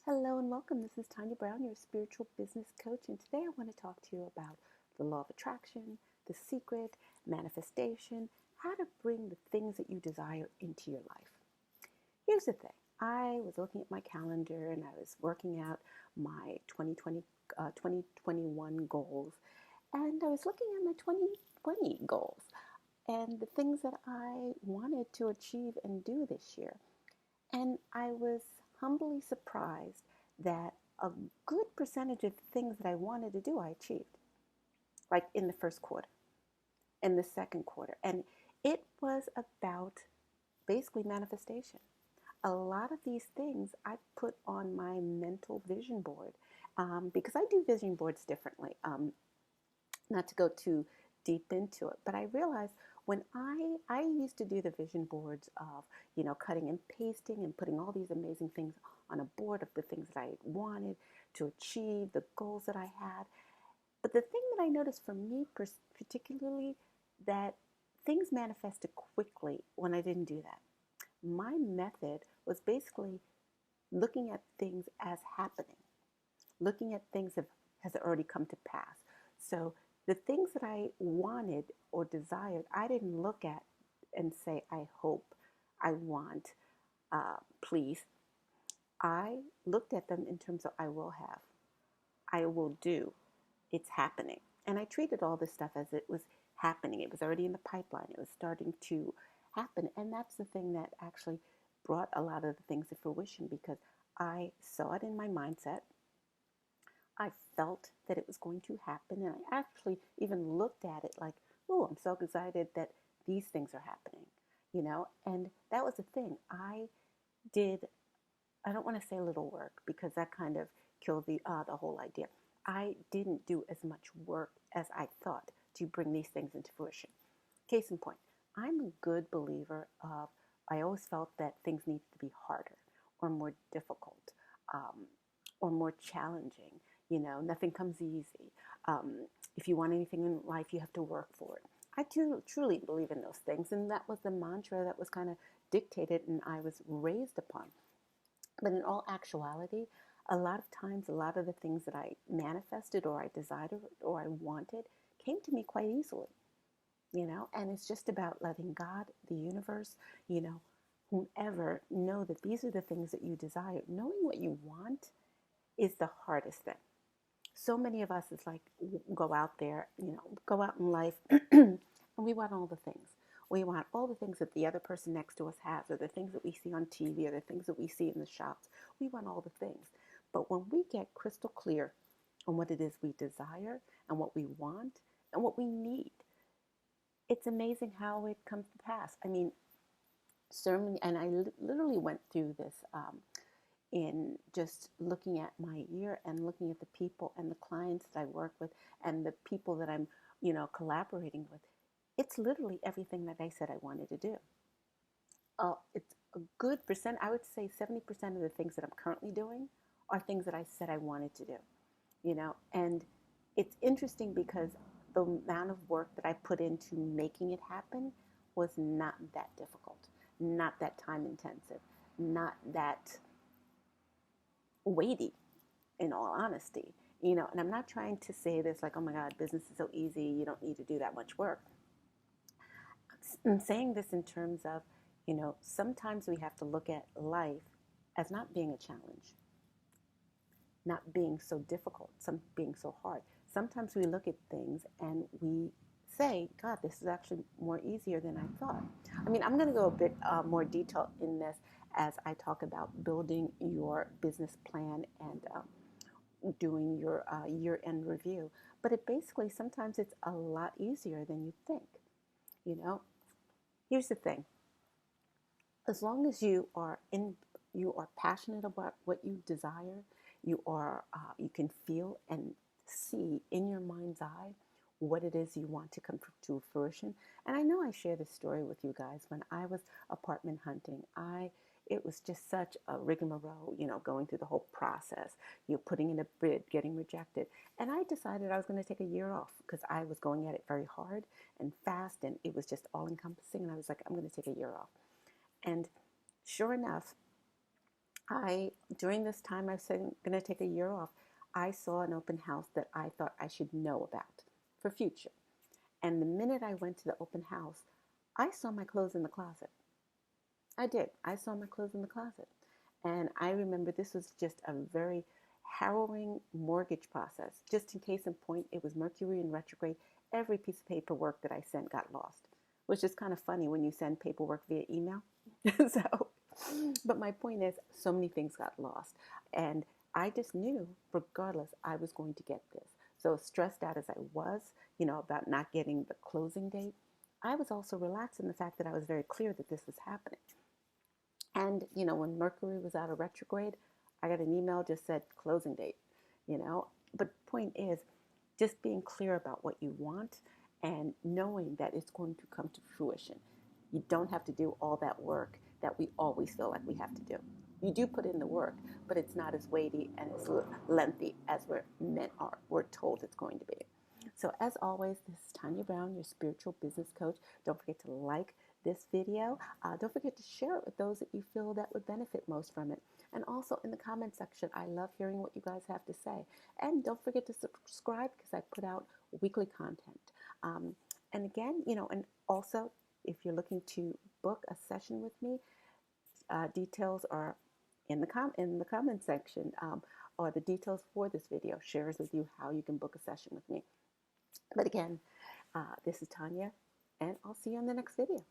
Hello and welcome. This is Tanya Brown, your spiritual business coach, and today I want to talk to you about the law of attraction, the secret, manifestation, how to bring the things that you desire into your life. Here's the thing. I was looking at my calendar and I was working out my 2021 goals, and I was looking at my 2020 goals and the things that I wanted to achieve and do this year. And I was humbly surprised that a good percentage of the things that I wanted to do, I achieved, like in the first quarter, in the second quarter. And it was about basically manifestation. A lot of these things I put on my mental vision board because I do vision boards differently. Not to go too deep into it, but I realized when I used to do the vision boards of cutting and pasting and putting all these amazing things on a board of the things that I wanted to achieve, the goals that I had. But the thing that I noticed for me particularly, that things manifested quickly when I didn't do that. My method was basically looking at things as happening, looking at things that has already come to pass. So the things that I wanted or desired, I didn't look at and say, I hope, I want, please. I looked at them in terms of I will have, I will do, it's happening. And I treated all this stuff as it was happening. It was already in the pipeline. It was starting to happen. And that's the thing that actually brought a lot of the things to fruition because I saw it in my mindset. I felt that it was going to happen. And I actually even looked at it like, oh, I'm so excited that these things are happening. And that was the thing. Did, I don't want to say little work because that kind of killed the whole idea. I didn't do as much work as I thought to bring these things into fruition. Case in point, I'm a good believer of, I always felt that things needed to be harder or more difficult um, or more challenging. Nothing comes easy. If you want anything in life, you have to work for it. I truly believe in those things. And that was the mantra that was kind of dictated and I was raised upon. But in all actuality, a lot of times, a lot of the things that I manifested or I desired or I wanted came to me quite easily. And it's just about letting God, the universe, whomever know that these are the things that you desire. Knowing what you want is the hardest thing. So many of us is like go out there, go out in life and we want all the things. We want all the things that the other person next to us has, or the things that we see on TV, or the things that we see in the shops. We want all the things. But when we get crystal clear on what it is we desire and what we want and what we need, it's amazing how it comes to pass. I mean, certainly, and I literally went through this in just looking at my year and looking at the people and the clients that I work with and the people that I'm, collaborating with. It's literally everything that I said I wanted to do. It's a good percent. I would say 70% of the things that I'm currently doing are things that I said I wanted to do. And it's interesting because the amount of work that I put into making it happen was not that difficult, not that time intensive, not that weighty, in all honesty. And I'm not trying to say this like, oh my God, business is so easy, you don't need to do that much work. I'm saying this in terms of, sometimes we have to look at life as not being a challenge, not being so difficult, being so hard. Sometimes we look at things and we say, God, this is actually more easier than I thought. I mean, I'm going to go a bit more detail in this as I talk about building your business plan and doing your year-end review. But it basically, sometimes it's a lot easier than you think. Here's the thing. As long as you are passionate about what you desire, you can feel and see in your mind's eye what it is you want to come to fruition. And I know I share this story with you guys. When I was apartment hunting, it was just such a rigmarole, going through the whole process, putting in a bid, getting rejected. And I decided I was going to take a year off because I was going at it very hard and fast, and it was just all encompassing. And I was like, I'm going to take a year off. And sure enough, During this time, I said, I'm going to take a year off. I saw an open house that I thought I should know about for future. And the minute I went to the open house, I saw my clothes in the closet. I did. I saw my clothes in the closet. And I remember this was just a very harrowing mortgage process. Just in case in point, it was Mercury in retrograde. Every piece of paperwork that I sent got lost, which is kind of funny when you send paperwork via email. So, but my point is, so many things got lost. And I just knew, regardless, I was going to get this. So, stressed out as I was, about not getting the closing date, I was also relaxed in the fact that I was very clear that this was happening. And, when Mercury was out of retrograde, I got an email just said closing date, you know. But point is, just being clear about what you want and knowing that it's going to come to fruition. You don't have to do all that work that we always feel like we have to do. You do put in the work, but it's not as weighty and as lengthy as we're told it's going to be. So as always, this is Tanya Brown, your spiritual business coach. Don't forget to like this video. Don't forget to share it with those that you feel that would benefit most from it. And also in the comment section, I love hearing what you guys have to say. And don't forget to subscribe because I put out weekly content. And again, and also if you're looking to book a session with me, details are in the comment section, or the details for this video shares with you how you can book a session with me. But again, this is Tanya, and I'll see you in the next video.